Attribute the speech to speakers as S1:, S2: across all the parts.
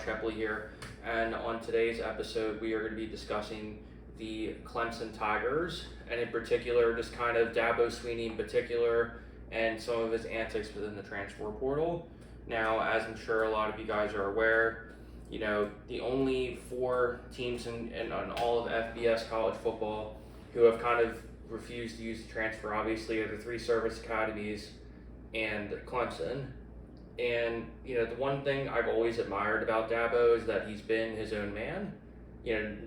S1: Rob Sheply here, and on today's episode we are going to be discussing the Clemson Tigers, and in particular just kind of Dabo Swinney in particular and some of his antics within the transfer portal. Now, as I'm sure a lot of you guys are aware, the only four teams in all of FBS college football who have kind of refused to use the transfer, obviously, are the three service academies and Clemson. And, the one thing I've always admired about Dabo is that he's been his own man.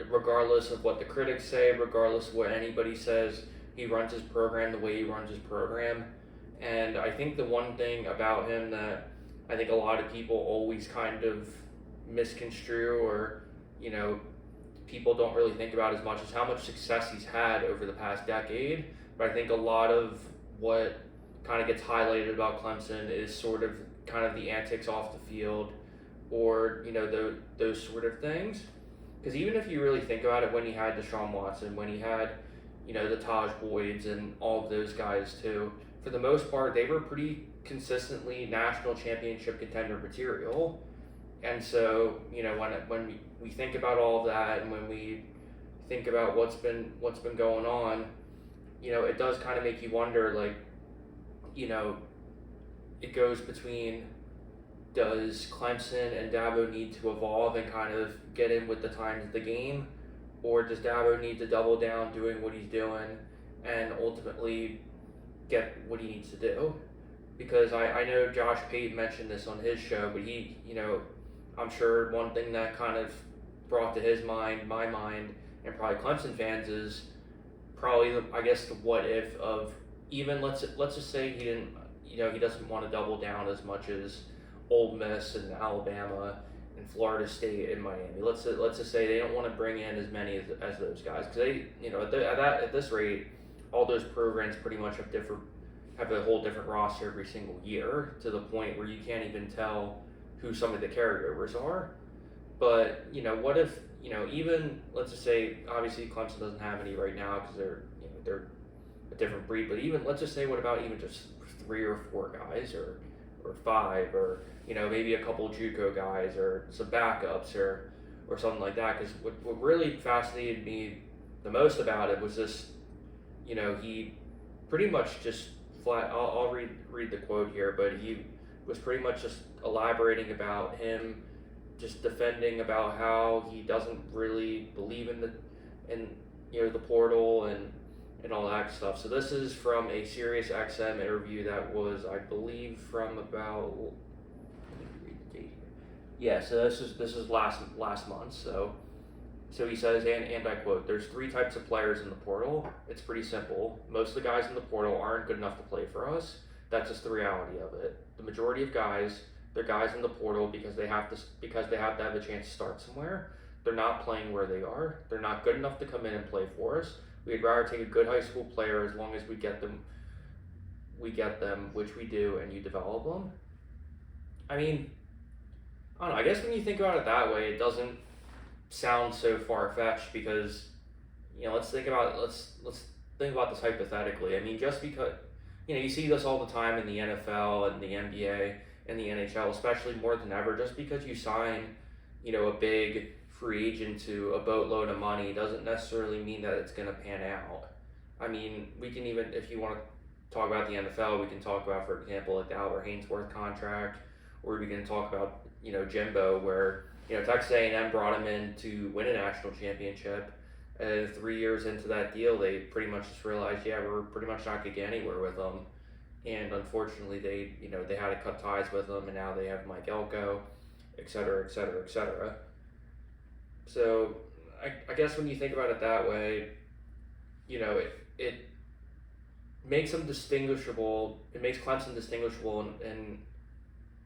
S1: Regardless of what the critics say, regardless of what anybody says, he runs his program the way he runs his program. And I think the one thing about him that I think a lot of people always kind of misconstrue or, people don't really think about as much as how much success he's had over the past decade. But I think a lot of what kind of gets highlighted about Clemson is sort of kind of the antics off the field or, those sort of things. Because even if you really think about it, when he had Deshaun Watson, when he had, the Taj Boyds and all of those guys too, for the most part, they were pretty consistently national championship contender material. And so, when we think about all of that and when we think about what's been going on, it does kind of make you wonder, like, it goes between, does Clemson and Dabo need to evolve and kind of get in with the times of the game, or does Dabo need to double down doing what he's doing and ultimately get what he needs to do? Because I know Josh Pate mentioned this on his show, but he, I'm sure one thing that kind of brought to his mind, my mind, and probably Clemson fans is probably, the what if of even, let's just say he didn't, he doesn't want to double down as much as Ole Miss and Alabama and Florida State and Miami. Let's just say they don't want to bring in as many as those guys, because they, at this rate, all those programs pretty much have a whole different roster every single year, to the point where you can't even tell who some of the carryovers are. But what if even, let's just say, obviously Clemson doesn't have any right now because they're a different breed. But even, let's just say, what about even just 3 or 4 guys or 5 or maybe a couple JUCO guys or some backups or something like that? Because what really fascinated me the most about it was this, he pretty much just flat. I'll read the quote here, but he was pretty much just elaborating about him just defending about how he doesn't really believe in the portal and all that stuff. So this is from a Sirius XM interview that was, I believe, from about, let me read the date here. Yeah, so this is last month. So he says, and I quote, "There's 3 types of players in the portal. It's pretty simple. Most of the guys in the portal aren't good enough to play for us. That's just the reality of it. The majority of guys, they're guys in the portal because they have to have a chance to start somewhere. They're not playing where they are. They're not good enough to come in and play for us. We'd rather take a good high school player as long as we get them, which we do, and you develop them." I mean, I don't know. I guess when you think about it that way, it doesn't sound so far-fetched, because let's think about this hypothetically. I mean, just because you see this all the time in the NFL and the NBA and the NHL, especially more than ever, just because you sign a big free agent to a boatload of money doesn't necessarily mean that it's going to pan out. I mean, we can even, if you want to talk about the NFL, we can talk about, for example, like the Albert Hainsworth contract, or we can talk about Jimbo, where Texas A&M brought him in to win a national championship, and 3 years into that deal, they pretty much just realized, we're pretty much not going to get anywhere with him, and unfortunately, they had to cut ties with him, and now they have Mike Elko, et cetera, et cetera, et cetera. So I guess when you think about it that way, it makes them distinguishable. It makes Clemson distinguishable in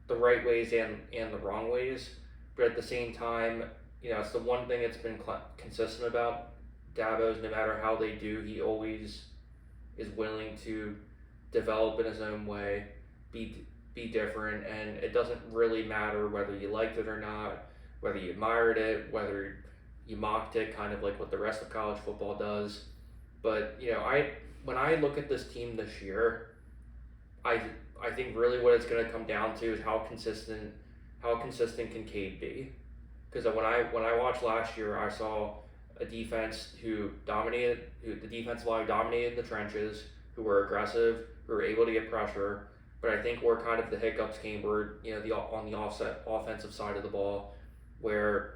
S1: the right ways and the wrong ways. But at the same time, it's the one thing that's been consistent about Dabo's. No matter how they do, he always is willing to develop in his own way, be different, and it doesn't really matter whether you liked it or not, whether you admired it, whether you mocked it, kind of like what the rest of college football does. But when I look at this team this year, I think really what it's going to come down to is how consistent can Cade be. because when I watched last year, I saw a defense who the defensive line dominated the trenches, who were aggressive, who were able to get pressure. But I think where kind of the hiccups came were, on the offensive side of the ball, where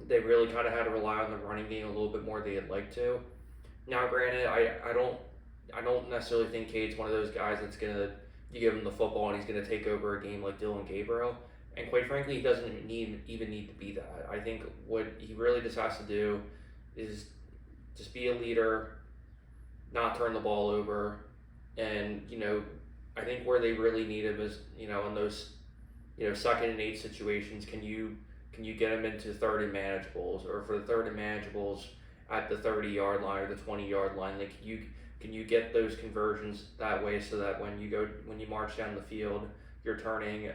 S1: they really kind of had to rely on the running game a little bit more than they'd like to. Now, granted, I don't necessarily think Cade's one of those guys that's gonna you give him the football and he's gonna take over a game like Dylan Gabriel. And quite frankly, he doesn't even need to be that. I think what he really just has to do is just be a leader, not turn the ball over, and I think where they really need him is in those 2nd and 8 situations. Can you get him into third and manageables, or for the third and manageables at the 30-yard line or the 20-yard line? Like can you get those conversions that way so that when you march down the field, you're turning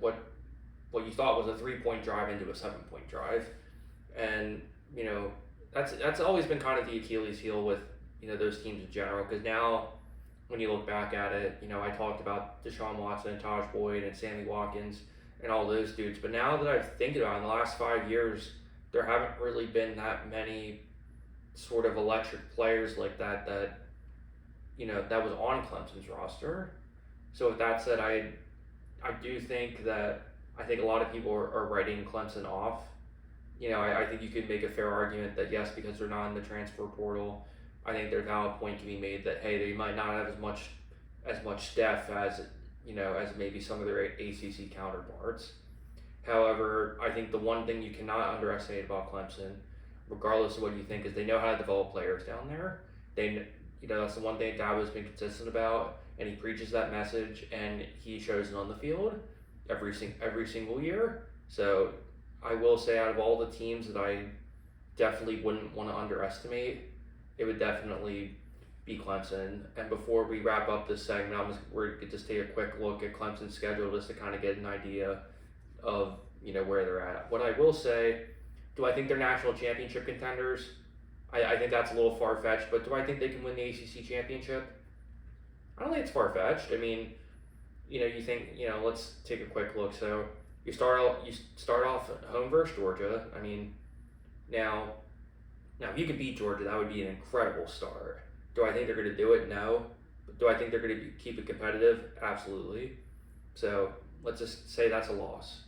S1: what you thought was a 3-point drive into a 7-point drive. And that's always been kind of the Achilles heel with those teams in general, because now when you look back at it, I talked about Deshaun Watson and Taj Boyd and Sammy Watkins and all those dudes, but now that I think about it, in the last 5 years, there haven't really been that many sort of electric players like that that was on Clemson's roster. So with that said, I do think that a lot of people are writing Clemson off. I think you could make a fair argument that yes, because they're not in the transfer portal, I think there's now a point to be made that hey, they might not have as much depth as as maybe some of their ACC counterparts. However, I think the one thing you cannot underestimate about Clemson, regardless of what you think, is they know how to develop players down there. That's the one thing Dabo's been consistent about, and he preaches that message, and he shows it on the field every single year. So I will say, out of all the teams that I definitely wouldn't want to underestimate, it would definitely be Clemson. And before we wrap up this segment, we're going to just take a quick look at Clemson's schedule just to kind of get an idea of where they're at. What I will say, do I think they're national championship contenders? I think that's a little far-fetched, but do I think they can win the ACC championship? I don't think it's far-fetched. I mean, you think, let's take a quick look. So you start off at home versus Georgia. I mean, now if you could beat Georgia, that would be an incredible start. Do I think they're going to do it? No. But do I think they're going to keep it competitive? Absolutely. So let's just say that's a loss.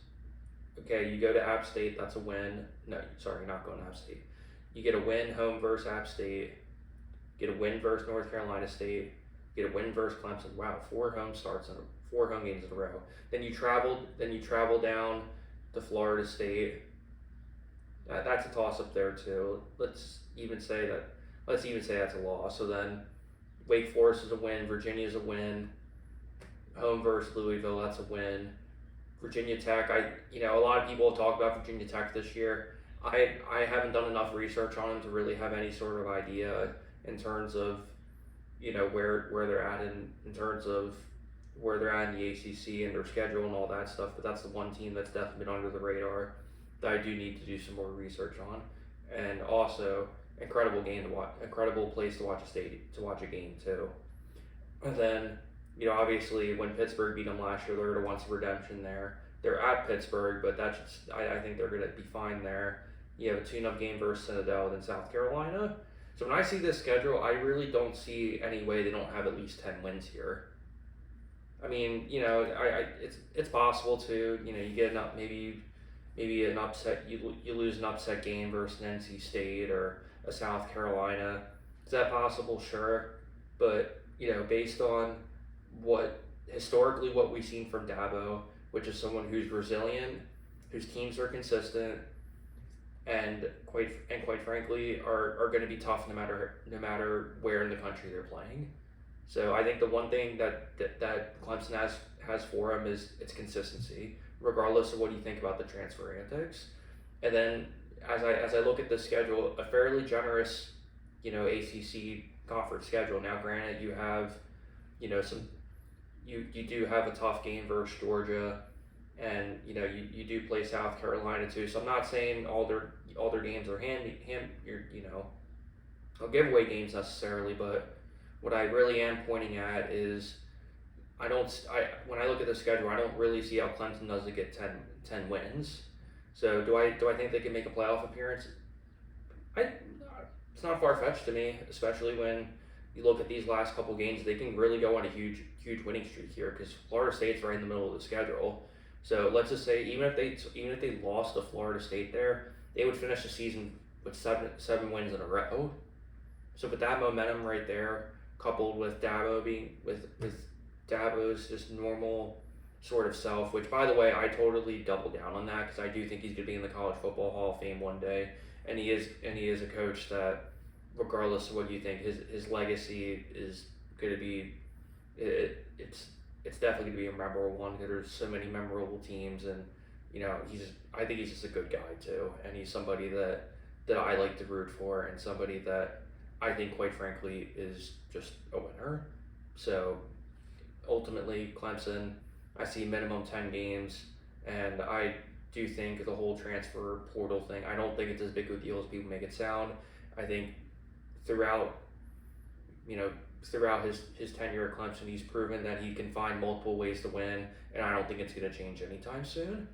S1: Okay, you go to App State, that's a win. No, sorry, not going to App State. You get a win home versus App State, get a win versus North Carolina State, get a win versus Clemson. Wow, 4 home games in a row. Then you travel down to Florida State. That's a toss up there too. Let's even say that's a loss. So then Wake Forest is a win, Virginia is a win, home versus Louisville, that's a win. Virginia Tech, a lot of people talk about Virginia Tech this year. I haven't done enough research on them to really have any sort of idea in terms of where they're at in terms of where they're at in the ACC and their schedule and all that stuff. But that's the one team that's definitely been under the radar that I do need to do some more research on. And also, incredible place to watch a game too. And then obviously when Pittsburgh beat them last year, they're at a once redemption there. They're at Pittsburgh, but I think they're going to be fine there. You have a tune-up game versus Citadel and South Carolina. So when I see this schedule, I really don't see any way they don't have at least 10 wins here. I mean, it's possible to, you get maybe an upset, you lose an upset game versus an NC State or a South Carolina. Is that possible? Sure. But, based on historically what we've seen from Dabo, which is someone who's resilient, whose teams are consistent, and quite frankly are going to be tough no matter where in the country they're playing. So I think the one thing that Clemson has for him is its consistency, regardless of what you think about the transfer antics. And then as I look at the schedule, a fairly generous ACC conference schedule. Now, granted, you have you do have a tough game versus Georgia, and you do play South Carolina too. So I'm not saying all their games are giveaway games necessarily, but what I really am pointing at is when I look at the schedule, I don't really see how Clemson does to get 10 wins. So do I think they can make a playoff appearance? I It's not far fetched to me, especially when you look at these last couple games. They can really go on a huge winning streak here because Florida State's right in the middle of the schedule. So let's just say even if they lost to Florida State there, they would finish the season with seven wins in a row. So with that momentum right there, coupled with Dabo's just normal sort of self, which by the way I totally double down on that because I do think he's gonna be in the College Football Hall of Fame one day, and he is a coach that, regardless of what you think, his legacy is gonna be it's definitely gonna be a memorable one because there's so many memorable teams, and I think he's just a good guy too, and he's somebody that I like to root for, and somebody that I think, quite frankly, is just a winner. So ultimately, Clemson, I see minimum 10 games, and I do think the whole transfer portal thing, I don't think it's as big of a deal as people make it sound. I think throughout, throughout his tenure at Clemson, he's proven that he can find multiple ways to win, and I don't think it's going to change anytime soon.